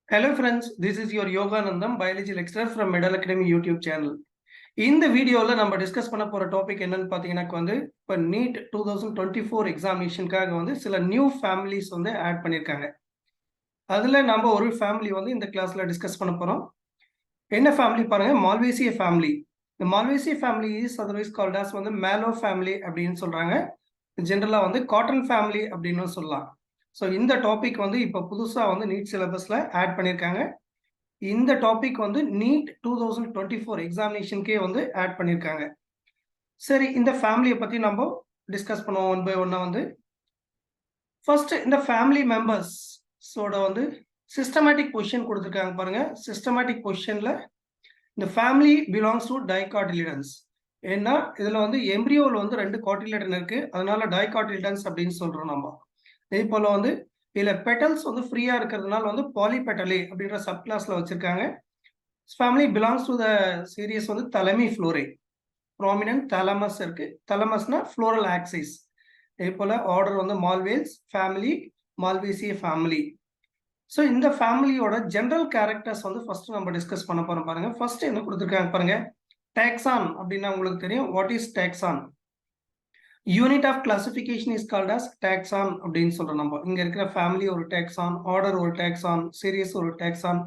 Hello friends, this is your Yoganandam, biology lecturer from Medal Academy YouTube channel. இந்த வீடியோல நம்ம discuss பண்ண போற டாபிக் என்னன்னு பாத்தீங்கன்னா இப்போ நீட் 2024 எக்ஸாமினேஷனுக்காக சில நியூ ஃபேமிலிஸ் ஆட் பண்ணிருக்காங்க. அதுல நம்ம ஒரு ஃபேமிலி இந்த கிளாஸ்ல டிஸ்கஸ் பண்ண போறோம். என்ன ஃபேமிலி பாருங்க, மால்வேசிய ஃபேமிலி. இந்த Malvaceae family is otherwise called as mallow family அப்படின்னு சொல்றாங்க. ஜென்ரலா காட்டன் ஃபேமிலி அப்படின்னு சொல்லலாம். ஸோ இந்த டாபிக் இப்போ புதுசா நீட் சிலபஸ்ல ஆட் பண்ணியிருக்காங்க. இந்த டாபிக் நீட் 2024 எக்ஸாமினேஷனுக்கே ஆட் பண்ணியிருக்காங்க. சரி, இந்த ஃபேமிலியை பத்தி நம்ம டிஸ்கஸ் பண்ணுவோம் ஒன் பை ஒன்னா. ஃபர்ஸ்ட் இந்த ஃபேமிலி மெம்பர்ஸோட சிஸ்டமேட்டிக் பொசிஷன் கொடுத்துருக்காங்க பாருங்க. சிஸ்டமேட்டிக் பொசிஷன்ல இந்த ஃபேமிலி பிலாங்ஸ் டு டைகாட்டிலிடன்ஸ். ஏன்னா இதுல எம்ப்ரியோவில் 2 காட்டிலிடன் இருக்கு, அதனால டைகாட்டிலிடன்ஸ் அப்படின்னு சொல்றோம் நம்ம. இதே போல இதுல பெட்டல்ஸ் ஃப்ரீயா இருக்கிறதுனால பாலிபெட்டலே அப்படின்ற சப் கிளாஸ்ல வச்சிருக்காங்க. Family belongs to the series Thalamiflorae. Prominent thalamus இருக்கு. தலமஸ்னா ஃப்ளோரல் ஆக்சிஸ். இதே போல order Malvales family, Malvaceae family. So இந்த ஃபேமிலியோட ஜெனரல் கேரக்டர்ஸ் ஃபர்ஸ்ட் நம்ம டிஸ்கஸ் பண்ண போறோம் பாருங்க. ஃபர்ஸ்ட் என்ன கொடுத்துருக்காங்க பாருங்க, டாக்ஸான் அப்படின்னா உங்களுக்கு தெரியும். What is taxon? Unit of classification is called as taxon அப்படின்னு சொல்றோம் நம்ம. இங்க இருக்கிற ஃபேமிலி ஒரு டாக்ஸான், ஆர்டர் ஒரு டாக்ஸான், சீரியஸ் ஒரு டாக்ஸான்.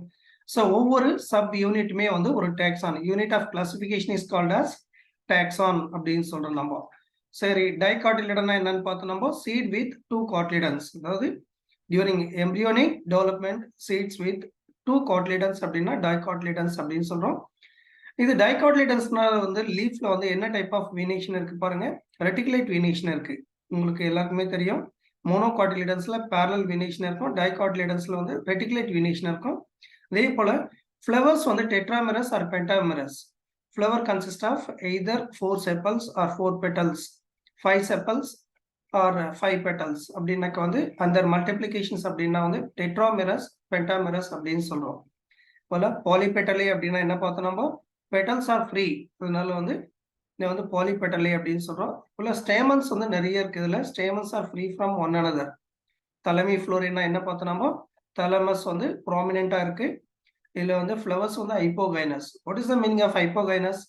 ஸோ ஒவ்வொரு சப் யூனிட்டுமே ஒரு taxon. Unit of classification is called as taxon அப்படின்னு சொல்றோம் நம்ம. சரி, டைகாட்டிலிடன்னா என்னன்னு பார்த்தோம் நம்ம. சீட் வித் 2 காட்டிலிடன்ஸ், அதாவது during embryonic development seeds with 2 cotyledons அப்படின்னா டைகாட்டிலிடன்ஸ் அப்படின்னு சொல்றோம். இது டைகாட்டிலிடன்ஸ்னா லீஃப்ல என்ன டைப் ஆஃப் வீனேஷன் இருக்கு பாருங்க. ரெட்டிகுலேட் வீனேஷன் இருக்கு. உங்களுக்கு எல்லாருக்குமே தெரியும், மோனோகாட்டிலிடன்ஸ்ல பேரலல் வீனேஷன் இருக்கும், டைகாட்டிலிடன்ஸ்ல ரெட்டிகுலேட் வீனேஷன் இருக்கும். அதே போல flowers tetramerous or pentamerous. Flower consist of either 4 sepals or 4 petals, 5 sepals or 5 petals அப்படின்னாக்க அந்த மல்டிப்ளிகேஷன்ஸ் அப்படின்னா டெட்ராமெரஸ், பென்டாமெரஸ் அப்படின்னு சொல்றோம். போல பாலிபெட்டலே அப்படின்னா என்ன பார்த்தோம் நம்ம, பெட்டல்ஸ் ஆர் ஃப்ரீ, அதனால பாலிபெட்டலே அப்படின்னு சொல்றோம். போல ஸ்டேமன்ஸ் நிறைய இருக்கு. இதுல stamens are free from one another. தலைமை ஃப்ளோரினா என்ன பார்த்தோம் நம்ம, தலமஸ் ப்ராமினென்ட்டா இருக்கு. இதுல flowers hypogynous. What is the meaning of hypogynous?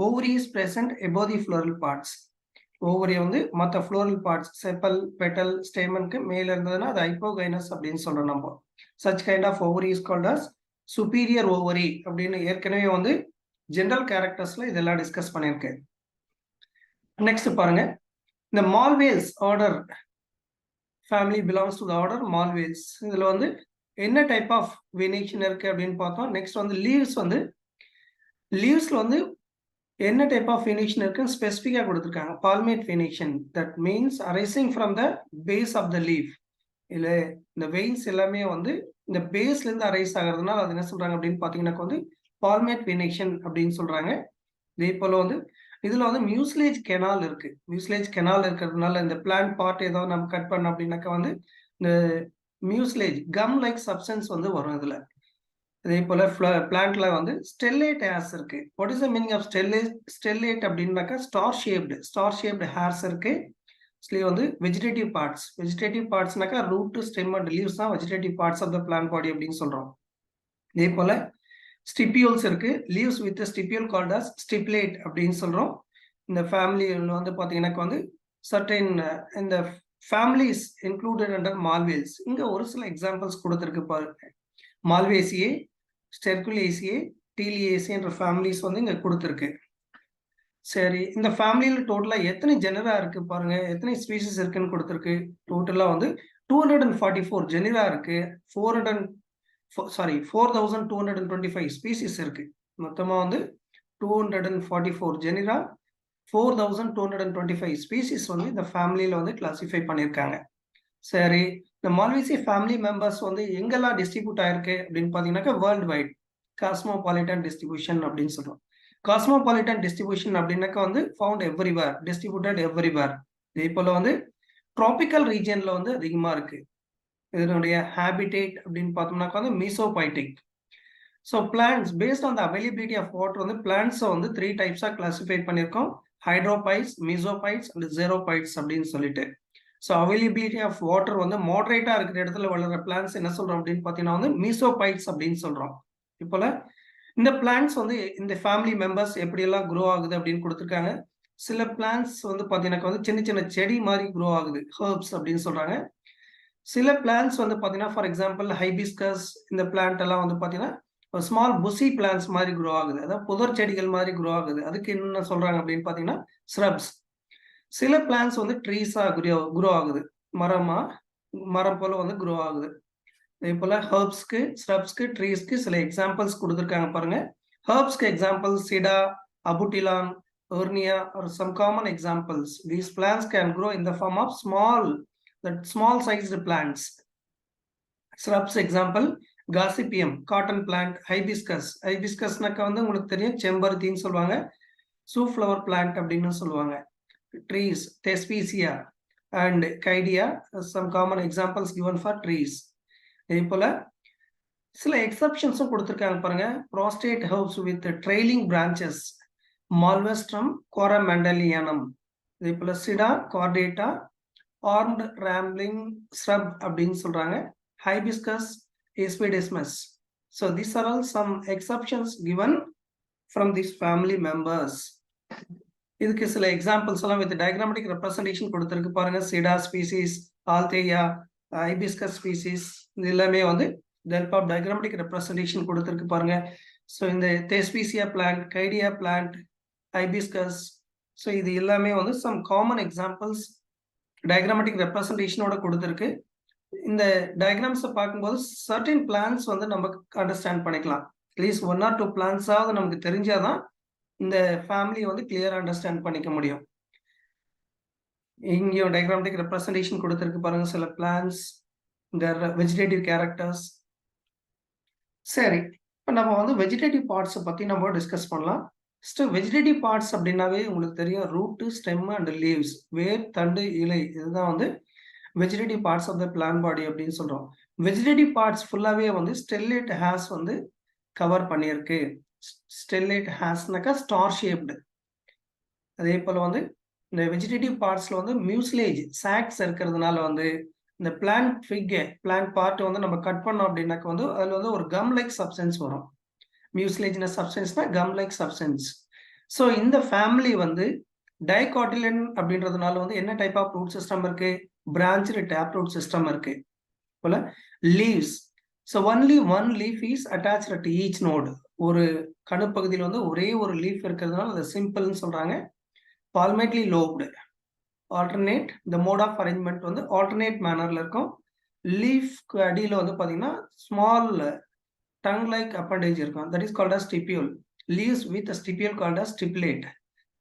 Ovary is present above the floral parts. Ovary மற்ற ஃப்ளோரல் பார்ட்ஸ், செப்பல், பெட்டல், ஸ்டேமனுக்கு மேல இருந்ததுன்னா அது ஹைப்போகைனஸ் அப்படின்னு சொல்றோம் நம்ம. Such kind of ovary is called as superior ovary அப்படின்னு ஏற்கனவே ஜெனரல் கேரக்டர்ஸ்ல இதெல்லாம் டிஸ்கஸ் பண்ணியிருக்கேன். நெக்ஸ்ட் பாருங்க, இந்த Malvales order family belongs to the order Malvales. இதுல என்ன டைப் ஆஃப் வீனேஷன் இருக்கு அப்படின்னு பார்த்தோம். நெக்ஸ்ட் லீவ்ஸ்ல என்ன டைப் ஆஃப் வீனேஷன் இருக்குன்னு ஸ்பெசிஃபிக்கா கொடுத்துருக்காங்க. Palmate venation, that means arising from the base of the leaf. இல்ல இந்த வெயின்ஸ் எல்லாமே இந்த பேஸ்ல இருந்து அரைஸ் ஆகிறதுனால அது என்ன சொல்றாங்க அப்படின்னு பாத்தீங்கன்னா பால்மேட் வீனேஷன் அப்படின்னு சொல்றாங்க. இதே போல இதுல மியூஸ்லேஜ் கெனால் இருக்கு. மியூஸ்லேஜ் கெனால் இருக்கிறதுனால இந்த பிளான்ட் பார்ட் ஏதாவது நம்ம கட் பண்ண அப்படின்னாக்க இந்த மியூஸ்லேஜ் கம் லைக் சப்ஸ்டன்ஸ் வரும் இதுல. இதே போல பிளான்ட்ல ஸ்டெல்லேட் ஹேர்ஸ் இருக்கு. What is the meaning of stellate அப்படின்னாக்கா ஸ்டார் ஷேப்டு ஹேர்ஸ் இருக்கு. Vegetative parts. வெஜிடேட்டிவ் பார்ட்ஸ்னாக்கா ரூட், ஸ்டெம் அண்ட் லீவ்ஸ் தான் vegetative parts of the plant body அப்படின்னு சொல்றோம். இதே போல ஸ்டிபியூல்ஸ் இருக்கு. Leaves with stipule called as stipulate அப்படின்னு சொல்றோம். இந்த ஃபேமிலியில் பாத்தீங்கன்னா சர்டைன் இந்த ஃபேமிலிஸ் இன்க்ளூடட் அண்டர் மால்வேல்ஸ். இங்க ஒரு சில எக்ஸாம்பிள்ஸ் கொடுத்துருக்கு பாருங்க. மால்வேசியே, ஸ்டெர்குலேசியே, டீலியேசியே என்ற ஃபேமிலிஸ் இங்க கொடுத்துருக்கு. சரி, இந்த ஃபேமிலியில டோட்டலா எத்தனை ஜெனரா இருக்கு பாருங்க, எத்தனை ஸ்பீசிஸ் இருக்குன்னு கொடுத்துருக்கு. டோட்டலா 244 ஜெனரா இருக்கு. 4225 ஸ்பீசிஸ் இருக்கு. மொத்தமா 244 ஜெனரா, 4225 ஸ்பீசிஸ் இந்த ஃபேமிலியில கிளாசிஃபை பண்ணியிருக்காங்க. சரி, இந்த மால்வேசி ஃபேமிலி மெம்பர்ஸ் எங்கெல்லாம் டிஸ்ட்ரிபியூட் ஆயிருக்கு அப்படின்னு பாத்தீங்கன்னாக்கா வேர்ல்டு வைட் காஸ்மோபாலிட்டன் டிஸ்ட்ரிபியூஷன் அப்படின்னு சொல்றோம். காஸ்மோபாலிட்டன் டிஸ்ட்ரிபியூஷன் அப்படின்னாக்கா ஃபவுண்ட் எவ்ரிவேர், டிஸ்ட்ரிபியூட்டட் எவ்ரிவேர். இதே போல ட்ராபிக்கல் ரீஜன்ல அதிகமா இருக்கு. இதனுடைய ஹேபிடேட் அப்படின்னு பார்த்தோம்னாக்கா mesophytic. So plants based on the availability of water பிளான்ட்ஸை 3 டைப்ஸா கிளாசிஃபை பண்ணியிருக்கோம். ஹைட்ரோபைட்ஸ், மீசோபைட்ஸ் அண்ட் ஜெரோபைட்ஸ் அப்படின்னு சொல்லிட்டு. ஸோ அவைலபிலிட்டி ஆஃப் வாட்டர் வந்து மாடரேட்டா இருக்கிற இடத்துல வளர்ற பிளான்ஸ் என்ன சொல்றோம் அப்படின்னு பார்த்தீங்கன்னா வந்து மீசோபைட்ஸ் அப்படின்னு சொல்றோம். இப்போல இந்த பிளான்ஸ் வந்து இந்த ஃபேமிலி மெம்பர்ஸ் எப்படியெல்லாம் க்ரோ ஆகுது அப்படின்னு கொடுத்துருக்காங்க. சில பிளான்ஸ் வந்து பார்த்தீங்கன்னா வந்து சின்ன சின்ன செடி மாதிரி க்ரோ ஆகுது, ஹெர்ப்ஸ் அப்படின்னு சொல்றாங்க. சில பிளான்ஸ் வந்து பார்த்தீங்கன்னா ஃபார் எக்ஸாம்பிள் ஹைபிஸ்கஸ் இந்த பிளான்ட் எல்லாம் வந்து பார்த்தீங்கன்னா ஒரு ஸ்மால் புஷி பிளான்ஸ் மாதிரி க்ரோ ஆகுது, அதாவது புதர் செடிகள் மாதிரி க்ரோ ஆகுது. அதுக்கு என்ன சொல்றாங்க அப்படின்னு பார்த்தீங்கன்னா ஸ்ரப்ஸ். சில பிளான்ஸ் வந்து ட்ரீஸா க்ரோ ஆகுது, மரம் போல வந்து க்ரோ ஆகுது. இதே போல ஹெர்ப்ஸ்க்கு, ஸ்ரப்ஸ்க்கு, ட்ரீஸ்க்கு சில எக்ஸாம்பிள்ஸ் கொடுத்துருக்காங்க பாருங்க. ஹெர்ப்ஸ்க்கு example Sida, Abutilon, Urena are some common examples. These plants can grow in the form of small sized plants. Shrubs example Gossypium, cotton plant, hibiscus. Hibiscusனாக்க வந்து உங்களுக்கு தெரியும் செம்பருத்தின்னு சொல்லுவாங்க. சூஃப்ளவர் பிளான்ட் அப்படின்னு சொல்லுவாங்க. Trees, Thespesia and Caidia, some common examples given for trees. இதே போல சில எக்ஸப்ஷன்ஸும் கொடுத்துருக்காங்க பாருங்க. Prostrate herbs with trailing branches, Malvastrum coromandelianum. இதே போல Sida cordata, armed rambling shrub அப்படின்னு சொல்றாங்க. ஹைபிஸ்கஸ், எஸ்பிடெஸ்மஸ். So these are all some exceptions given from these family members. இதுக்கு சில எக்ஸாம்பிள்ஸ் எல்லாம் வித் டயக்ராமட்டிக் ரெப்ரசன்டேஷன் கொடுத்துருக்கு பாருங்க. சிடா ஸ்பீசிஸ், ஆல்தேயா, ஹைபிஸ்கஸ் ஸ்பீசிஸ், இது எல்லாமே வந்து ஹெல்ப் ஆஃப் டயக்ராமட்டிக் ரெப்ரசன்டேஷன் கொடுத்துருக்கு பாருங்க. ஸோ இந்த தெஸ்பீசியா பிளான்ட், கைடியா பிளான்ட், ஹைபிஸ்கஸ், ஸோ இது எல்லாமே வந்து சம் காமன் எக்ஸாம்பிள்ஸ் டயக்ராமட்டிக் ரெப்ரசன்டேஷனோட கொடுத்துருக்கு. இந்த டயக்ராம்ஸை பார்க்கும்போது சர்டன் பிளான்ஸ் வந்து நம்ம அண்டர்ஸ்டாண்ட் பண்ணிக்கலாம். அட்லீஸ்ட் 1 or 2 பிளான்ஸாவது நமக்கு தெரிஞ்சாதான் இந்த ஃபேமிலி வந்து கிளியரா அண்டர்ஸ்டாண்ட் பண்ணிக்க முடியும். இங்கேயும் டயக்ராமட்டிக் ரெப்ரசன்டேஷன் கொடுத்துருக்கு பாருங்க. சில பிளான்ஸ், their vegetative characters. சரி, இப்போ நம்ம வந்து வெஜிடேட்டிவ் பார்ட்ஸை பற்றி நம்ம டிஸ்கஸ் பண்ணலாம். ஃபஸ்ட்டு வெஜிடேட்டிவ் பார்ட்ஸ் அப்படின்னாவே உங்களுக்கு தெரியும், ரூட்டு, ஸ்டெம் அண்ட் லீவ்ஸ், வேர், தண்டு, இலை, இதுதான் வந்து vegetative parts of the plant body அப்படின்னு சொல்கிறோம். வெஜிடேட்டிவ் பார்ட்ஸ் ஃபுல்லாகவே வந்து ஸ்டெல்லேட் ஹேஸ் வந்து கவர் பண்ணியிருக்கு. ஸ்டெல்லேட் ஹேஸ்னாக்கா ஸ்டார் ஷேப்டு. அதே போல் வந்து இந்த வெஜிடேட்டிவ் பார்ட்ஸில் வந்து மியூஸ்லேஜ் சாக்ஸ் இருக்கிறதுனால வந்து இந்த பிளான்ட் பார்ட் வந்து நம்ம கட் பண்ணோம் அப்படின்னாக்க வந்து அதில் வந்து ஒரு கம் லைக் சப்ஸ்டன்ஸ் வரும். மியூஸ்லேஜ்ன சப்ஸ்டன்ஸ்னா கம் லைக் சப்ஸ்டன்ஸ். ஸோ இந்த ஃபேமிலி வந்து டைகாட்டிலின் அப்படின்றதுனால வந்து என்ன டைப் ஆஃப் ரூட் சிஸ்டம் இருக்கு? பிரான்ச்டு டேப் ரூட் சிஸ்டம் இருக்கு. போல leaves, so only one leaf is attached to each node. ஒரு கணுப்பகுதியில் வந்து ஒரே ஒரு லீஃப் இருக்கிறதுனால அதை சிம்பிள்னு சொல்றாங்க. பால்மேட்லி லோப்டு, ஆல்டர்னேட், இந்த மோட் ஆஃப் அரேஞ்ச்மெண்ட் வந்து ஆல்டர்னேட் மேனர்ல இருக்கும். லீஃப்க்கு அடியில் வந்து பார்த்தீங்கன்னா ஸ்மால் டங் லைக் அப்பண்டேஜ் இருக்கும். That is called as stipule. Leaves with stipule called as stipulate.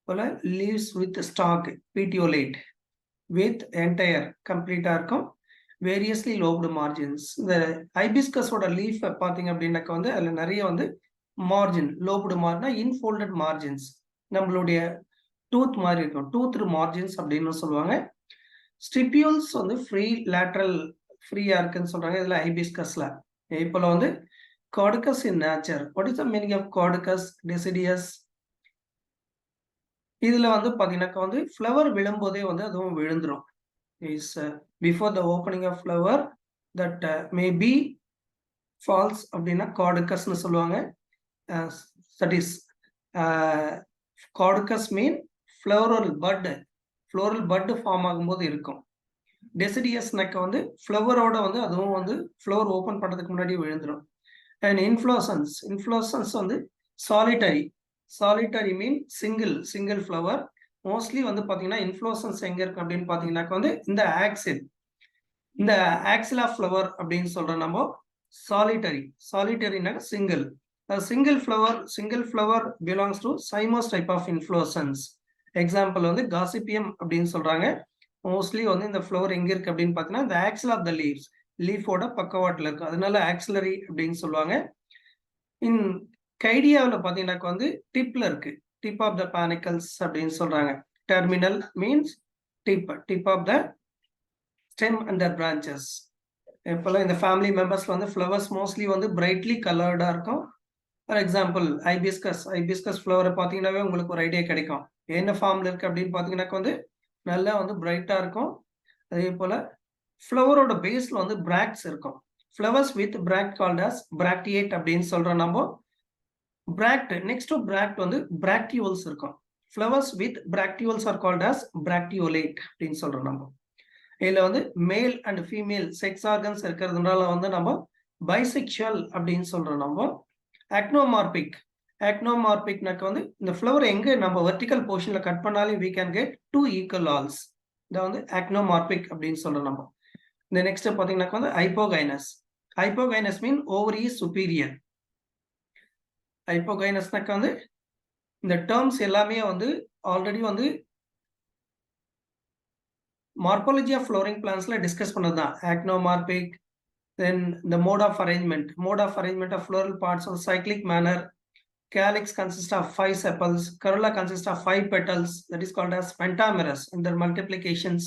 போல leaves with stalk, petiolate, with entire கம்ப்ளீட்டாக இருக்கும். Variously lobed margins. இந்த ஹைபிஸ்கஸோட லீஃப் பார்த்தீங்க அப்படின்னாக்க வந்து அதில் நிறைய வந்து மார்ஜின், லோப்டு மார்ஜினா இன்ஃபோல்டட் மார்ஜின்ஸ், நம்மளுடைய டூத் மாதிரி இருக்கும், டூத் மார்ஜின்ஸ் அப்படின்னு சொல்லுவாங்க. ஸ்டிபியூல்ஸ் வந்து ஃப்ரீயா இருக்குன்னு சொல்றாங்க இதுல ஹைபிஸ்கஸ்ல. இப்போ வந்து caducous in nature. What is the meaning of caducous deciduous? இதுல வந்து பாத்தீங்கன்னாக்கா வந்து ஃப்ளவர் விழும்போதே வந்து அதுவும் விழுந்துரும். Is before the opening of flower that may be falls அப்படின்னா கார்டிகஸ்ன்னு சொல்லுவாங்க. That is caducous mean floral bud form ஆகும்போது இருக்கும். டெசிடியஸ்னாக்க வந்து ஃப்ளவரோட வந்து அதுவும் வந்து ஃப்ளவர் ஓப்பன் பண்ணுறதுக்கு முன்னாடி விழுந்துடும். அண்ட் இன்ஃப்ளோசன்ஸ் வந்து சாலிட்டரி மீன் சிங்கிள் ஃப்ளவர். மோஸ்ட்லி வந்து பார்த்தீங்கன்னா இன்ஃப்ளோசன்ஸ் எங்கே இருக்கு அப்படின்னு பார்த்தீங்கன்னாக்க வந்து இந்த ஆக்சில் ஆஃப் ஃப்ளவர் அப்படின்னு சொல்கிறோம் நம்ம. சாலிட்டரினாக்க single flower belongs to cymose type of inflorescence. Example வந்து காசிபியம் அப்படின்னு சொல்றாங்க. மோஸ்ட்லி வந்து இந்த ஃப்ளவர் எங்க இருக்கு அப்படின்னு பார்த்தீங்கன்னா இந்த ஆக்சில் ஆஃப் த லீஃபோட பக்கவாட்டில் இருக்கு, அதனால ஆக்சிலரி அப்படின்னு சொல்லுவாங்க. இன் கைடியாவில் பார்த்தீங்கன்னாக்க வந்து டிப்ல இருக்கு, டிப் ஆஃப் த பானிக்கல்ஸ் அப்படின்னு சொல்றாங்க. Terminal means tip of the stem and the branches. இப்போல்லாம் இந்த ஃபேமிலி மெம்பர்ஸ்ல வந்து ஃப்ளவர்ஸ் மோஸ்ட்லி வந்து பிரைட்லி கலர்டா இருக்கும். ஃபார் எக்ஸாம்பிள் ஹைபிஸ்கஸ் ஃப்ளவரை பார்த்தீங்கன்னாவே உங்களுக்கு ஒரு ஐடியா கிடைக்கும் என்ன ஃபார்ம்ல இருக்கு அப்படின்னு பார்த்தீங்கன்னாக்க வந்து நல்லா வந்து பிரைட்டா இருக்கும். அதே போல ஃப்ளவரோட பேஸ்ல வந்து பிராக்ட்ஸ் இருக்கும். ஃப்ளவர்ஸ் வித் பிராக்ட் கால்ட் அஸ் பிராக்டியேட் அப்படின்னு சொல்றோம் நம்ம. பிராக்ட் நெக்ஸ்ட் டு பிராக்ட் வந்து பிராக்டியோல்ஸ் இருக்கும். Flowers with bracteoles are called as bracteolate அப்படின்னு சொல்றோம் நம்ம. இதுல வந்து மேல் அண்ட் ஃபீமேல் செக்ஸ் ஆர்கன்ஸ் இருக்கிறதுனால வந்து நம்ம பைசெக்சுவல் அப்படின்னு சொல்றோம் நம்ம. ஆக்னோமார்பிக் ஆக்னோமார்பிக்னாக்க வந்து இந்த ஃப்ளவர் எங்க நம்ம வெர்டிக்கல் போர்ஷன்ல கட் பண்ணாலும் we can get two equal alls. இதை வந்து ஆக்னோமார்பிக் அப்படின்னு சொல்றோம் நம்ம. இந்த நெக்ஸ்ட் பாத்தீங்கன்னாக்க வந்து ஹைப்போகைனஸ். ஹைப்போகைனஸ் மீன் ஓவரி சுப்பீரியர். ஹைப்போகைனஸ்னாக்க வந்து இந்த டேர்ம்ஸ் எல்லாமே வந்து ஆல்ரெடி வந்து மார்பாலஜி ஆஃப் ஃப்ளோரிங் பிளான்ஸ்ல டிஸ்கஸ் பண்ணதுதான். Actinomorphic, then the mode of arrangement of floral parts of cyclic manner. Calyx consists of 5 sepals. Corolla consists of 5 petals, that is called as pentamerous in their multiplications.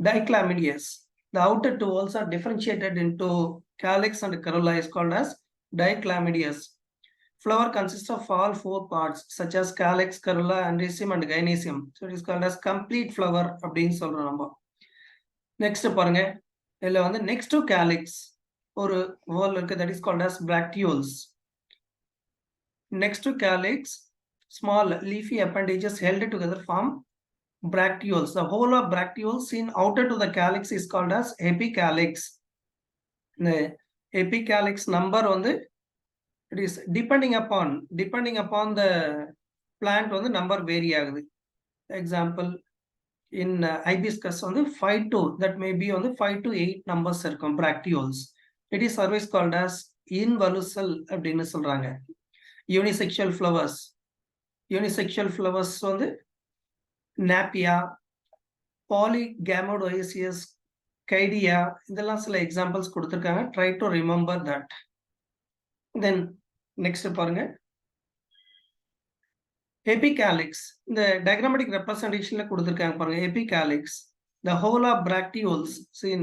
Dichlamydious. The outer two walls are differentiated into calyx and corolla is called as dichlamydious. Flower consists of all 4 parts such as calyx, corolla, andrecium and gynoecium. So it is called as complete flower அப்படின்னு சொல்றோம் நம்ம. Next பாருங்க, இதுல வந்து next to calyx ஒரு wall இருக்கு, that is called as bracteoles. Next to calyx, small leafy appendages held together form bracteoles. The whole of bracteoles seen outer to the calyx is called as epicalyx. The epicalyx number வந்து it is depending upon the plant வந்து number vary ஆகுது. Example, in hibiscus வந்து 5 to that may be வந்து 5 to 8 numbers இருக்கும் bracteoles. It is otherwise called as involucral அப்படின்னு சொல்றாங்க. Unisexual flowers வந்து napia, polygamodoecious, Caidia, இதெல்லாம் சில எக்ஸாம்பிள்ஸ் கொடுத்திருக்காங்க. Try to remember that. Then next பாருங்க, epicalyx. இந்த diagrammatic representationல கொடுத்திருக்காங்க பாருங்க. Epicalyx, the whole of bracteoles seen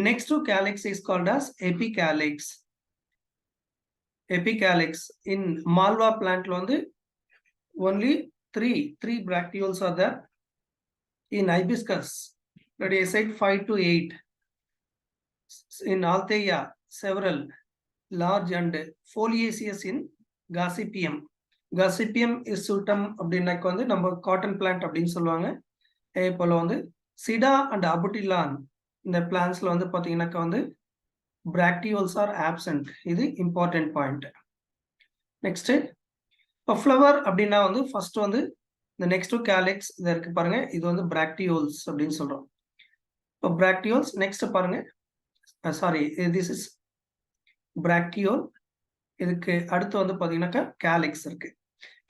next to calyx is called as epicalyx. Epicalyx in malva plant வந்து only three bracteoles are there. In hibiscus, that is said 5 to 8. In Althea, several large and foliaceous in Gossypium. Gossypium is sutum அப்படின்னாக்க வந்து நம்ம cotton plant அப்படின்னு சொல்லுவாங்க. அதே போல வந்து சிடா and அபுட்டிலான் இந்த பிளான்ஸ்ல வந்து பாத்தீங்கன்னாக்க வந்து bracteoles are absent. இது important point. Next, இப்போ ஃப்ளவர் அப்படின்னா வந்து ஃபர்ஸ்ட் வந்து இந்த நெக்ஸ்ட் டு கேலிக்ஸ் இது இருக்கு பாருங்க, இது வந்து bracteoles அப்படின்னு சொல்றோம். இப்போ bracteoles நெக்ஸ்ட் பாருங்க, சாரி திஸ் இஸ் bracteole. இதுக்கு அடுத்து வந்து பாத்தீங்கன்னாக்கா கேலிக்ஸ் இருக்கு.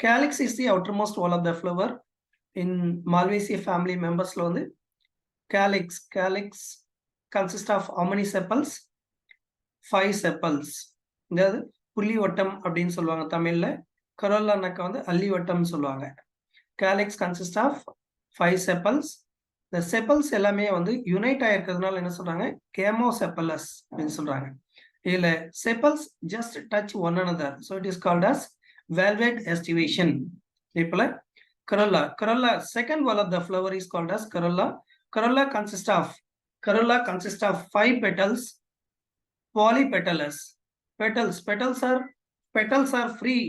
Calyx is the outermost whorl of the flower. In Malvaceae family மெம்பர்ஸ்ல வந்து calyx consist of how many sepals? 5 sepals. அதாவது புள்ளி வட்டம் அப்படின்னு சொல்லுவாங்க தமிழ்ல. கரோல்லானாக்கா வந்து அள்ளி வட்டம் சொல்லுவாங்க. Calyx consist of 5 sepals. இந்த செப்பல்ஸ் எல்லாமே வந்து யுனைட் ஆயிருக்கிறதுனால என்ன சொல்றாங்க, கேமோசெப்பலஸ் அப்படின்னு சொல்றாங்க. இதுல chappals just touch one another, so it is called as velvet estivation. இப்போல corolla second wall of the flower is called as corolla. Corolla consists of 5 petals, polypetalous. Petals are free,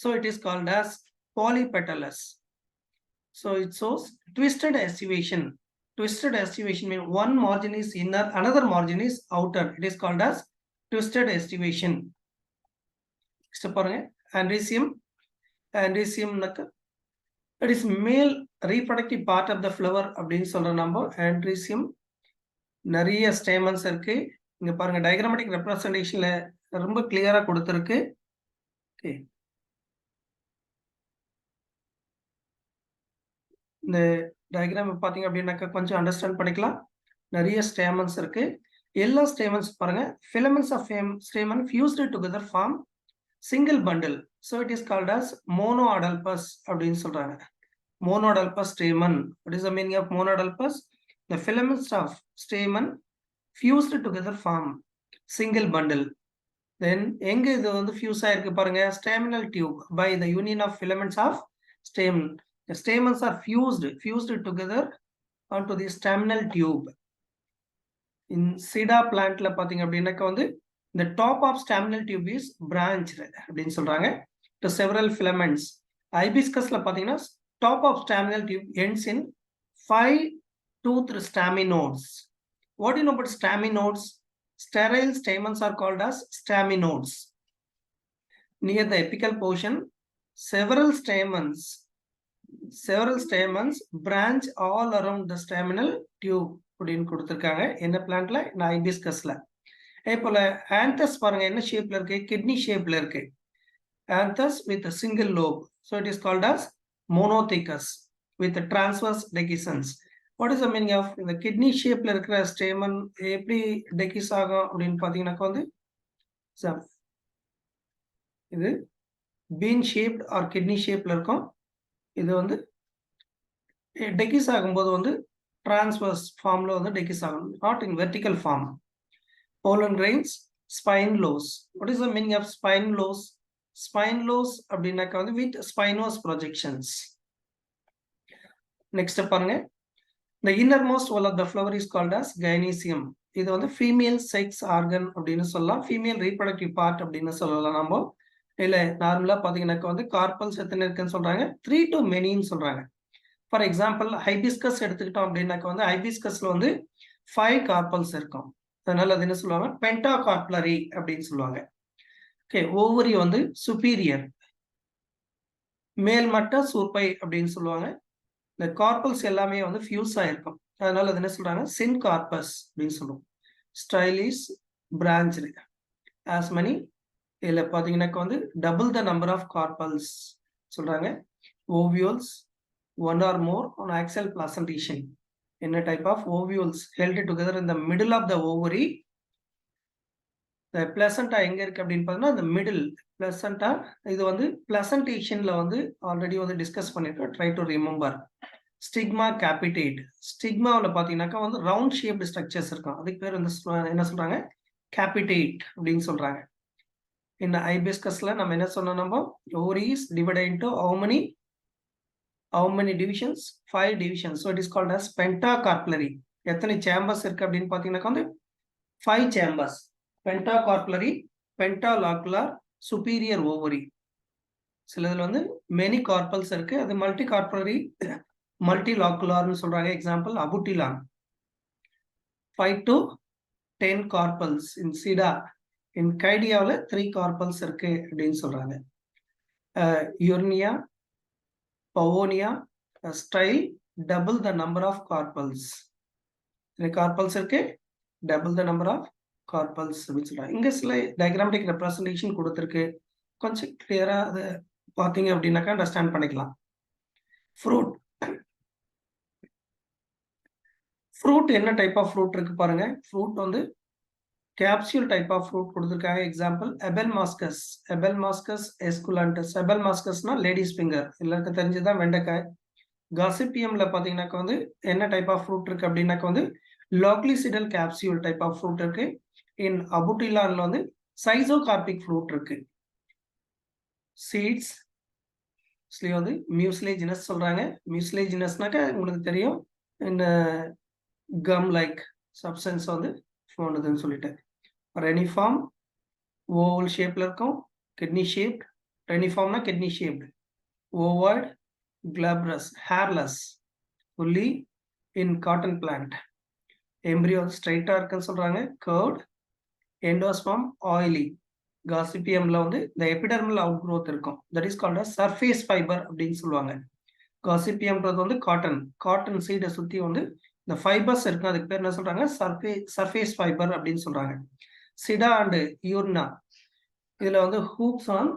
so it is called as polypetalous. So it shows twisted estivation. Twisted estivation means one margin is inner, another margin is outer. It is called as twisted estivation. Next பாருங்க, andrecium. It is male reproductive part of the flower அப்படின்னு சொல்ற நம்ம. andrecium நிறைய stamens இருக்கு. இங்க பாருங்க, diagrammatic ரெப்ரசன்டேஷன்ல ரொம்ப கிளியரா கொடுத்திருக்கு. ஓகே, இந்த டயக்ராம் பாத்தீங்க அப்படின்னாக்கா கொஞ்சம் அண்டர்ஸ்டாண்ட் பண்ணிக்கலாம். நிறைய ஸ்டேமன்ஸ் இருக்கு. எல்லா ஸ்டேமன்ஸ் பாருங்க, filaments of stamen fused together form single bundle. So it is called as monoadalpous அப்படின்னு சொல்றாங்க. Monoadalpous stamen. What is the meaning of monoadalpous? The filaments of stamen fused together form single bundle. Then எங்க இது வந்து fuse ஆயிருக்கு பாருங்க, staminal tube by the union of filaments of stamen. The stamens are fused together onto the staminal tube. In Sida plant la pathinga அப்படினாக்க வந்து the top of staminal tube is branched அப்படின்னு சொல்றாங்க to several filaments. Hibiscus la pathina top of staminal tube ends in 5 toothed staminodes. What do you know about staminodes? Sterile stamens are called as staminodes. Near the apical portion, several stamens branch all around the staminal tube அப்படின்னு கொடுத்திருக்காங்க என்ன பிளான்ட்ல நான் ஹைபிஸ்கஸ்ல. அதே போல anthers பாருங்க என்ன ஷேப்ல இருக்கு, கிட்னி ஷேப்ல இருக்கு. Anthers with single lobe, so it is called as monothecus with transverse dehiscence. What is the meaning of இந்த கிட்னி ஷேப்ல இருக்கிற ஸ்டேமன் எப்படி டெகிஸ் ஆகும் அப்படின்னு பாத்தீங்கன்னாக்க வந்து இது பீன் ஷேப்ட் ஆர் கிட்னி ஷேப்ல இருக்கும். இது வந்து டெகிஸ் ஆகும்போது வந்து transverse ஃபார்ம்ல வந்து டெகிஸ் ஆகும், not in vertical form. Pollen grains, spine lows. What is the meaning of spine lows? Spine lows அப்படின்னாக்க வந்து with spinous projections. Next பாருங்க, the innermost wall of the flower is called as gynoecium. இது வந்து female sex organ அப்படின்னு சொல்லலாம், female reproductive part அப்படின்னு சொல்லலாம். நம்ம இல்ல நார்மலா பாத்தீங்கன்னாக்க வந்து கார்பல்ஸ் எத்தனை இருக்குன்னு சொல்றாங்க, 3 to manyன்னு சொல்றாங்க. ஃபார் எக்ஸாம்பிள் ஹைபிஸ்கஸ் எடுத்துக்கிட்டோம் அப்படின்னாக்க வந்து ஹைபிஸ்கஸ்ல வந்து 5 கார்பல்ஸ் இருக்கும். அதனால அது என்ன சொல்லுவாங்க, பென்டாகார்பலரி அப்படின்னு சொல்லுவாங்க. ஓகே, ஓவரி வந்து சுப்பீரியர், மேல்மட்ட சூர்பை அப்படின்னு சொல்லுவாங்க. இந்த கார்பல்ஸ் எல்லாமே வந்து ஃபியூஸ் ஆயிருக்கும், அதனால அது என்ன சொல்றாங்க, சின் கார்பஸ் அப்படின்னு சொல்லுவோம். ஸ்டைலிஸ் பிரான்ச்டு ஆஸ் மணி, இதுல பாத்தீங்கன்னாக்க வந்து double the number of carpels சொல்றாங்க. Ovules, one or more on axial placentation. In a type of ovules held together in the middle of the ovary. The placenta எங்க இருக்கு அப்படின்னு பார்த்தீங்கன்னா the middle placenta. இது வந்து placentation-ல வந்து ஆல்ரெடி வந்து discuss பண்ணிருக்கோம், ட்ரை டு ரிமெம்பர். ஸ்டிக்மா கேபிட்டேட், ஸ்டிக்மாவில் பார்த்தீங்கன்னாக்கா வந்து ரவுண்ட் ஷேப்டு ஸ்ட்ரக்சர்ஸ் இருக்கும், அதுக்கு பேர் வந்து என்ன சொல்றாங்க, கேபிட்டேட் அப்படின்னு சொல்றாங்க. இந்த ஹைபிஸ்கஸ்ல நம்ம என்ன சொன்னோம், நம்ம ovaries divided into how many divisions? 5 divisions. So it is called as pentacarpellary. எத்தனை சேம்பர்ஸ் இருக்கு அப்படின்னு பாத்தீங்கன்னா வந்து 5 chambers. Pentacarpellary, pentalocular, superior ovary. சிலதுல வந்து many carpels இருக்கு, அது multicarpellary, multilocularன்னு சொல்றாங்க. Example Abutilon. 5 to 10 carpels in Sida. In Caidiaவில் 3 carpels இருக்கு அப்படின்னு சொல்றாங்க. Urnia, Pavonia, style, double the number of carpels. Carpels இருக்கு, double the number of carpels அப்படின்னு சொல்றாங்க. இங்க சில diagrammatic representation கொடுத்திருக்கு, கொஞ்சம் கிளியரா அதை பாத்தீங்க அப்படின்னாக்கா அண்டர்ஸ்டாண்ட் பண்ணிக்கலாம். ஃப்ரூட் என்ன டைப் ஆஃப் ஃப்ரூட் இருக்கு பாருங்க. ஃப்ரூட் வந்து capsule type of fruit கொடுத்திருக்காங்க. எக்ஸாம்பிள் எபெல்மாஸ்கஸ் எஸ்குலண்டஸ். எபெல்மாஸ்கஸ்னா லேடிஸ் ஃபிங்கர், எல்லாருக்கும் தெரிஞ்சுதான் வெண்டைக்காய். காசிப்பியம்ல பாத்தீங்கன்னாக்க வந்து என்ன டைப் ஆஃப் ஃப்ரூட் இருக்கு அப்படின்னாக்க வந்து லாக்லிசிடல் கேப்சியூல் டைப் ஆஃப் ஃப்ரூட் இருக்கு. இன் அபுட்டிலான்ல வந்து சைசோகார்பிக் ஃப்ரூட் இருக்கு. சீட்ஸ் வந்து மியூஸ்லேஜினஸ் சொல்றாங்க. மியூஸ்லேஜினஸ்னாக்க உங்களுக்கு தெரியும், இந்த கம் லைக் சப்ஸ்டன்ஸ் வந்து போனதுன்னு சொல்லிட்டு. ரெனிஃபார்ம் ஓவல் ஷேப்ல இருக்கும், கிட்னி ஷேப்ட். ரெனிஃபார்ம்னா kidney shaped. Ovate, glabrous, hairless, fully in cotton plant. Embryo ஸ்ட்ரைட்டா இருக்குன்னு சொல்றாங்க. கர்வ்ட். Endosperm oily. காசிப்பியம்ல வந்து இந்த எபிடர்மல் அவுட் க்ரோத் இருக்கும், that is called as surface fiber அப்படின்னு சொல்லுவாங்க. காசிப்பியம்ன்றது வந்து காட்டன் சீடை சுத்தி வந்து இந்த ஃபைபர்ஸ் இருக்கு, அதுக்கு பேர் என்ன சொல்றாங்க, சர்ஃபேஸ் ஃபைபர் அப்படின்னு சொல்றாங்க. சிடா அண்ட் யூர்னா, இதுல வந்து hooks on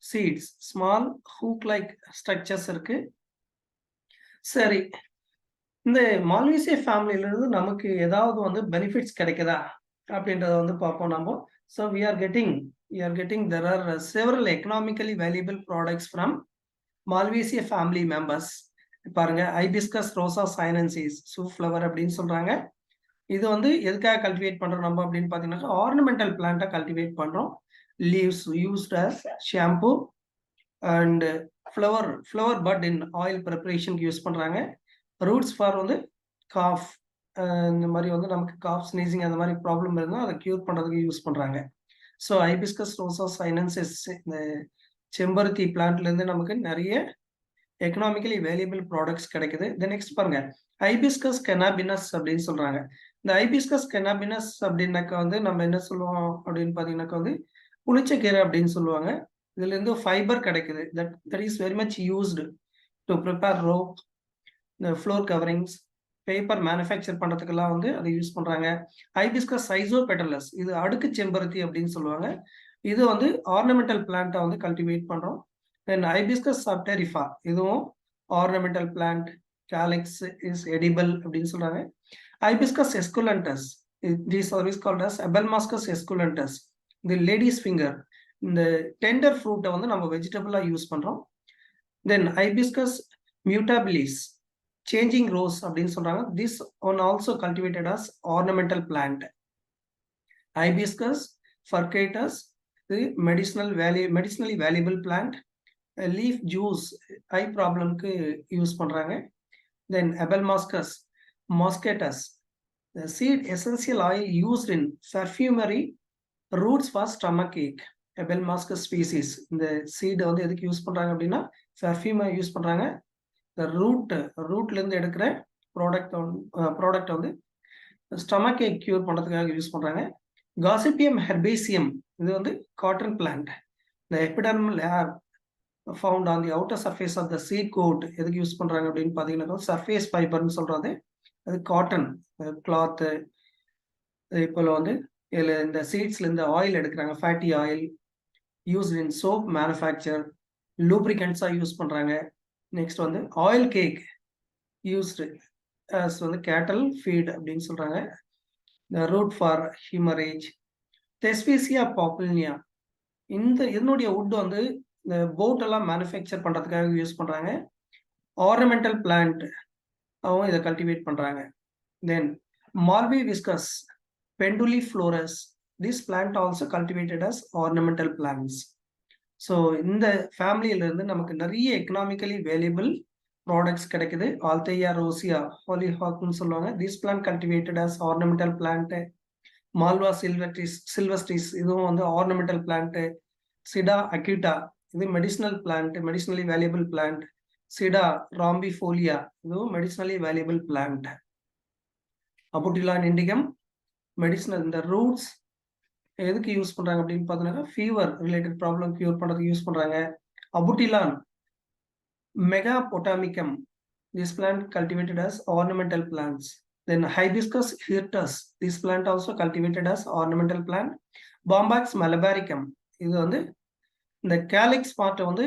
seeds, small hook like structures இருக்கு. சரி, இந்த மால்வேசியா ஃபேமிலியில இருந்து நமக்கு ஏதாவது வந்து பெனிஃபிட்ஸ் கிடைக்குதா அப்படின்றத வந்து பார்ப்போம் நம்ம. So we are getting there are several economically valuable products from Malvaceae family members. பாருங்க, ஹைபிஸ்கஸ் ரோசா சைனன்சிஸ், சூஃப்ளவர் அப்படின்னு சொல்றாங்க. இது வந்து எதுக்காக கல்டிவேட் பண்றோம் நம்ம அப்படின்னு பாத்தீங்கன்னா, ஆர்னமெண்டல் பிளான்ட்டா கல்டிவேட் பண்றோம். Leaves used as shampoo and flower bud in oil ப்ரிப்பரேஷனுக்கு யூஸ் பண்றாங்க. ரூட்ஸ் ஃபார் வந்து காஃப் இந்த மாதிரி வந்து நமக்கு காஃப் ஸ்னீசிங் அந்த மாதிரி ப்ராப்ளம் இருந்தால் அதை க்யூர் பண்ணுறதுக்கு யூஸ் பண்ணுறாங்க. ஸோ ஹைபிஸ்கஸ் ரோசா சைனன்சிஸ் இந்த செம்பருத்தி பிளான்ட்லேருந்து நமக்கு நிறைய எக்கனாமிக்கலி வேல்யூபிள் ப்ராடக்ட்ஸ் கிடைக்குது. நெக்ஸ்ட் பாருங்க, ஹைபிஸ்கஸ் கெனாபினஸ் அப்படின்னு சொல்றாங்க. இந்த ஹைபிஸ்கஸ் கெனாபினஸ் அப்படின்னாக்கா வந்து நம்ம என்ன சொல்லுவோம் அப்படின்னு பார்த்தீங்கன்னாக்கா வந்து புளிச்சக்கீரை அப்படின்னு சொல்லுவாங்க. இதுல இருந்து ஃபைபர் கிடைக்குது. That is very much used to prepare rope, இந்த ஃப்ளோர் கவரிங்ஸ், பேப்பர் மேனுஃபேக்சர் பண்றதுக்கெல்லாம் வந்து அதை யூஸ் பண்றாங்க. ஹைபிஸ்கஸ் சைசோபெட்டலஸ், இது அடுக்கு செம்பருத்தி அப்படின்னு சொல்லுவாங்க. இது வந்து ஆர்னமெண்டல் பிளான்ட்டை வந்து கல்டிவேட் பண்றோம். தென் ஹைபிஸ்கஸ் சப்டெரிஃபா, இதுவும் ornamental plant. Calyx is edible அப்படின்னு சொல்றாங்க. Hibiscus esculentus, this service called as abelmoschus esculentus, இந்த லேடிஸ் ஃபிங்கர், இந்த டெண்டர் ஃப்ரூட்டை வந்து நம்ம வெஜிடபிளா யூஸ் பண்றோம். Then hibiscus mutabilis, changing rose அப்படின்னு சொல்றாங்க. This one also cultivated as ornamental plant. Hibiscus furcatus, இது medicinally valuable plant. Leaf juice eye ப்ராப்ளம்க்கு யூஸ் பண்றாங்க. Then அபெல்மாஸ்கஸ் மொஸ்கேட்டஸ், the seed essential oil used in perfumery, roots for stomach ache. Abelmascus species, இந்த சீடை வந்து எதுக்கு use பண்றாங்க அப்படின்னா பெர்ஃப்யூமை use பண்றாங்க. இந்த ரூட்ல இருந்து எடுக்கிற ப்ராடக்ட் வந்து ஸ்டமக் ஏக் கியூர் பண்றதுக்காக யூஸ் பண்றாங்க. காசிப்பியம் ஹெர்பேசியம், இது வந்து காட்டன் பிளான்ட். இந்த epidermal layer found on the outer surface of the seed coat எதுக்கு யூஸ் பண்றாங்க அப்படின்னு பாத்தீங்கன்னா சர்ஃபேஸ் ஃபைபர்னு சொல்றது. அது காட்டன் கிளாத்து. இப்போ வந்து இதில் இந்த சீட்ஸ்ல இருந்து ஆயில் எடுக்கிறாங்க, fatty oil used in soap manufacture, லூப்ரிகன்ஸாக யூஸ் பண்ணுறாங்க. நெக்ஸ்ட் வந்து ஆயில் கேக் யூஸ்டு as வந்து கேட்டல் ஃபீட் அப்படின்னு சொல்கிறாங்க. த ரூட் ஃபார் ஹியூமரேஜ். தெஸ்பீசியா பாப்புலினியா, இதனுடைய வுட் வந்து இந்த போட் எல்லாம் மேனுஃபேக்சர் பண்ணுறதுக்காக யூஸ் பண்ணுறாங்க. ஆர்னமெண்டல் பிளான்ட் அவங்க இதை கல்டிவேட் பண்றாங்க. Then malvaviscus penduliflorus, this plant also cultivated as ornamental plants. So இந்த ஃபேமிலியில இருந்து நமக்கு நிறைய எக்கனாமிக்கலி வேல்யூபிள் ப்ராடக்ட்ஸ் கிடைக்குது. ஆல்தேயா ரோசியா ஹாலிஹாக்னு சொல்லுவாங்க. This plant cultivated as ornamental plant. Malva sylvestris, இதுவும் வந்து ஆர்னமெண்டல் பிளான்ட். சிடா அக்யூட்டா, இது medicinal plant, medicinally valuable plant. Sida rhombifolia, இதுவும் medicinally valuable plant. Abutilon indicum medicinal, இந்த ரூட்ஸ் எதுக்கு யூஸ் பண்றாங்க அப்படின்னு பார்த்தோம்னா ஃபீவர் ரிலேட்டட் ப்ராப்ளம் கியூர் பண்றதுக்கு யூஸ் பண்றாங்க. Abutilon megapotamicum, this plant cultivated as ornamental plants. Then hibiscus hirtus, this plant also cultivated as ornamental plant. Bombax malabaricum, இது வந்து இந்த கேலிக்ஸ் பார்ட்டை வந்து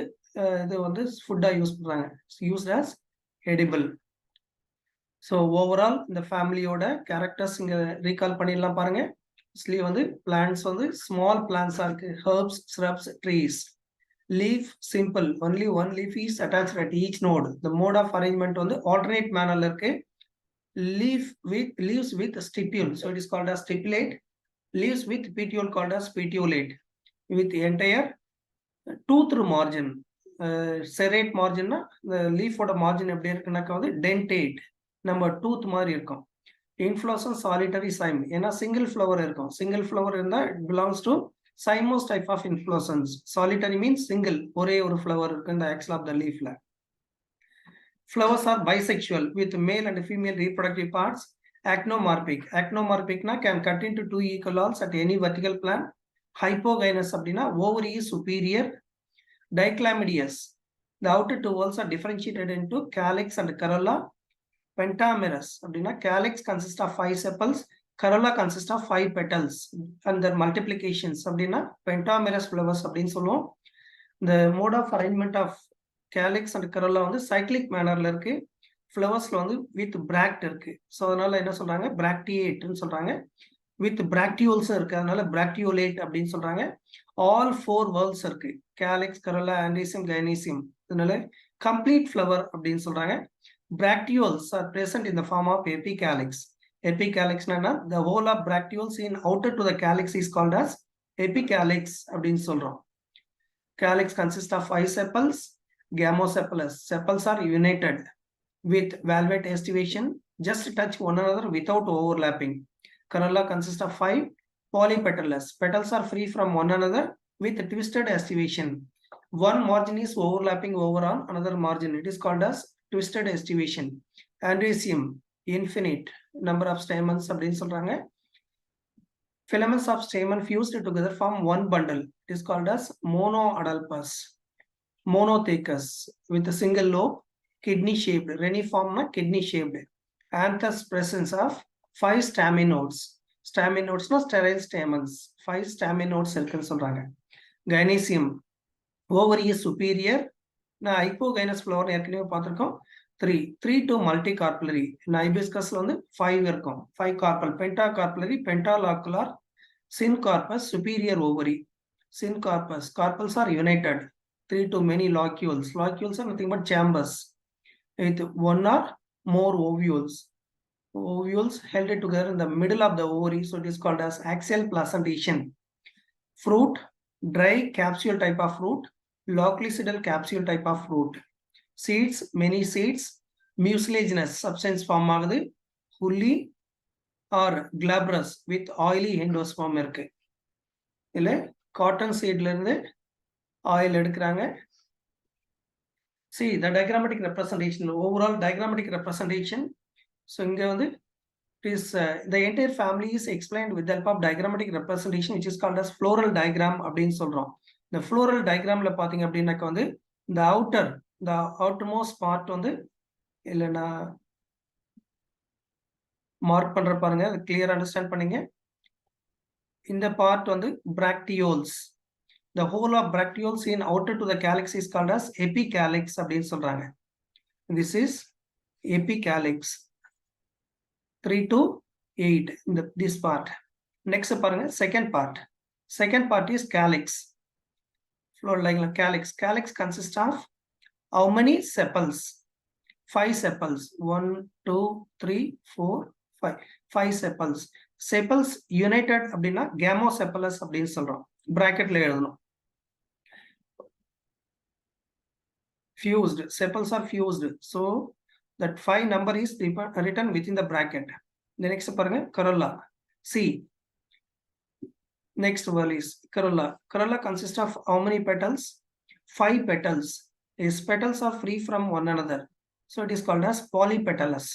இது வந்து ஃபுட்டா யூஸ் பண்றாங்க, used as edible. So overall இந்த ஃபேமிலியோட கேரக்டர்ஸ் இங்க ரீகால் பண்ணிடலாம் பாருங்க. வந்து பிளான்ட்ஸ் வந்து ஸ்மால் பிளான்ட்ஸா இருக்கு, herbs, shrubs, trees. Leaf simple, only one leaf is attached at each node. இந்த மோட் ஆஃப் அரேஞ்ச்மெண்ட் வந்து ஆல்டர்னேட் மேனர்ல இருக்கு. leaves with stipule, so it is called as stipulate. Leaves with petiole called as petiolate, with entire toothed margin. serrate marginனா இந்த லீஃபோட margin எப்படி இருக்குன்னாக்கா வந்து dentate, நம்ம tooth மாதிரி இருக்கும். இன்ஃப்ளோசன் சாலிட்டரி சைம், ஏன்னா சிங்கிள் ஃப்ளவர் இருக்கும். சிங்கிள் ஃப்ளவர் இருந்தா it belongs to cymose type of inflorescence. Solitary means single, ஒரே ஒரு ஃப்ளவர் இருக்கு இந்த ஆக்சல் ஆஃப் த லீஃப்ல. Flowers are bisexual with male and female reproductive parts. actinomorphic, actinomorphicனா can cut into two equal halves at any vertical plane. Hypogynous அப்படின்னா ovary is superior. Dichlamydious, the outer two walls are differentiated into calyx and corolla. Pentamerous அப்படின்னா calyx consists of 5 sepals, corolla consists of 5 petals and their multiplications. அப்படின்னா pentamerous flowers அப்படின்னு சொல்லுவோம். இந்த mode of arrangement of calyx and corolla வந்து cyclic mannerல இருக்கு. ஃப்ளவர்ஸ்ல வந்து with பிராக்ட் இருக்கு. So அதனால என்ன சொல்றாங்க, பிராக்டியேட்னு சொல்றாங்க. வித் பிராக்டியோல்ஸ் இருக்கு, அதனால பிராக்டியோலேட் அப்படின்னு சொல்றாங்க. ஆல் 4 வேர்ல்ஸ் இருக்கு, கேலிக்ஸ், கரோலா, ஆண்டீசியம், கைனீசியம். அதனால கம்ப்ளீட் ஃப்ளவர் அப்படின்னு சொல்றாங்க. Bracteoles are present in the form of epicalyx. எபிகேலிக்ஸ்னா the whole of bracteoles in outer to the calyx is called as epicalix அப்படின்னு சொல்றோம். Calyx consists of 5 sepals. Gamosepalous, sepals are united with valvate estivation. just touch one another without overlapping. Corolla consists of 5 polypetalous. Petals are free from one another with twisted estivation. One margin is overlapping over on another margin. It is called as twisted estivation. Androecium, infinite number of stamens அப்படின்னு சொல்றாங்க. Filaments of stamen fused together form one bundle. It is called as monoadalpus. Monothecus with a single lobe, kidney shaped. Reniform kidney shaped. Anthers presence of 5 staminodes. Staminodes no sterile stamens. 5 staminodes இருக்குன்னு சொல்றாங்க. Gynoecium, ovary is superior. நான் hypogynous flower ஏற்கனவே பார்த்திருக்கோம். 3 to multicarpellary. Hibiscusல வந்து 5 இருக்கும். 5 carpel, pentacarpellary, pentalocular, syncarpus, superior ovary. Syncarpus, carpels are united. 3 to many locules. Locules are nothing but chambers with one or more ovules. Ovules held together in the middle of the ovary, so it is called as axial placentation. Fruit, dry capsule type of fruit, loculicidal capsule type of fruit. Seeds, many seeds, mucilaginous substance form ஆகுது. Hully or glabrous with oily endosperm இருக்கு. இல்ல cotton சீட்ல இருந்து oil எடுக்கிறாங்க. See the diagrammatic representation, overall diagrammatic representation. So இங்க வந்து is the entire family is explained with the help of diagrammatic representation, which is called as floral diagram அப்படின்னு சொல்றோம். இந்த floral diagramல பாத்தீங்க அப்படின்னாக்க வந்து the outermost part வந்து இல்லைன்னா மார்க் பண்ற பாருங்க, கிளியர் அண்டர்ஸ்டாண்ட் பண்ணீங்க. இந்த பார்ட் வந்து bracteoles. The whole of bracteoles in outer to the calyx is called as epicalyx அப்படின்னு சொல்றாங்க. This is epicalyx. 3 to 8 in this part. Next பாருங்க second part. Second part is calyx. Floor like calyx. Calyx consists of how many sepals? 5 sepals. 1, 2, 3, 4, 5. 5 sepals. Sepals united அப்படின்னா gamosepalous அப்படின்னு சொல்றோம். Bracketல எழுதணும். Fused. Sepals are fused. So that 5 number is written within the bracket. The next பாருங்க corolla. See. Next word is corolla. Corolla consists of how many petals? 5 petals. Its petals are free from one another. So it is called as polypetalous.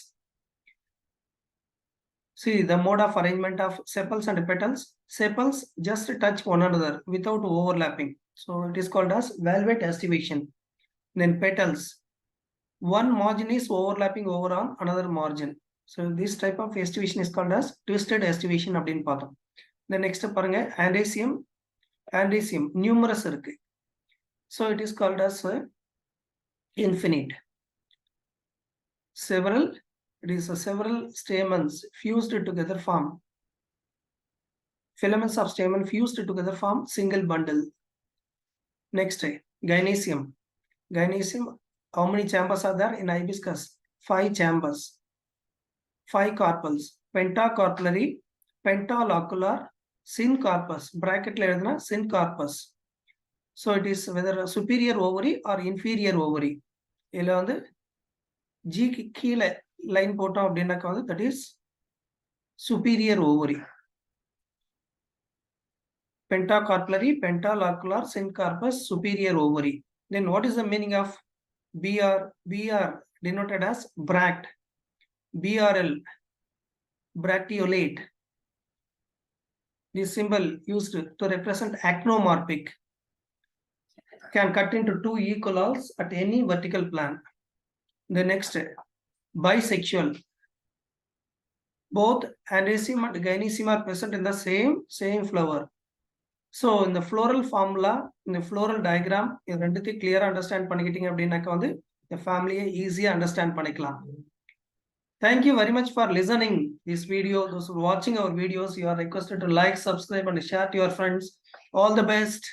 See the mode of arrangement of sepals and petals. Sepals just touch one another without overlapping. So it is called as velvet estivation. Then petals. One margin is overlapping over on another margin. So this type of estivation is called as twisted estivation அப்படின்னு பார்த்தோம். The next பாருங்க androecium. Androecium numerous இருக்கு. So it is called as infinite. Several stamens fused together form. Filaments of stamen fused together form single bundle. Next, gynoecium. Gynoecium, how many chambers are there in hibiscus? 5 chambers. 5 carpels. Pentacarpellary, pentalocular, syncarpus. Bracket எழுதுனா syncarpus. So it is whether superior ovary or inferior ovary. இதுல வந்து G கீழே line போட்டோம் அப்படின்னாக்க வந்து that is superior ovary. Pentacarpellary, pentalocular, syncarpus, superior ovary. Then what is the meaning of BR? BR denoted as bract. BRL, bracteolate. This symbol used to represent actinomorphic. Can cut into 2 equals at any vertical plane. The next, bisexual. Both androecium and gynoecium are present in the same flower. So in the floral formula, in the floral diagram, இது ரெண்டுத்தையும் clear understand பண்ணிக்கிட்டீங்க அப்படின்னாக்க வந்து the family easy understand பண்ணிக்கலாம். Thank you very much for listening this video. Those who are watching our videos, you are requested to like, subscribe and share to your friends. All the best.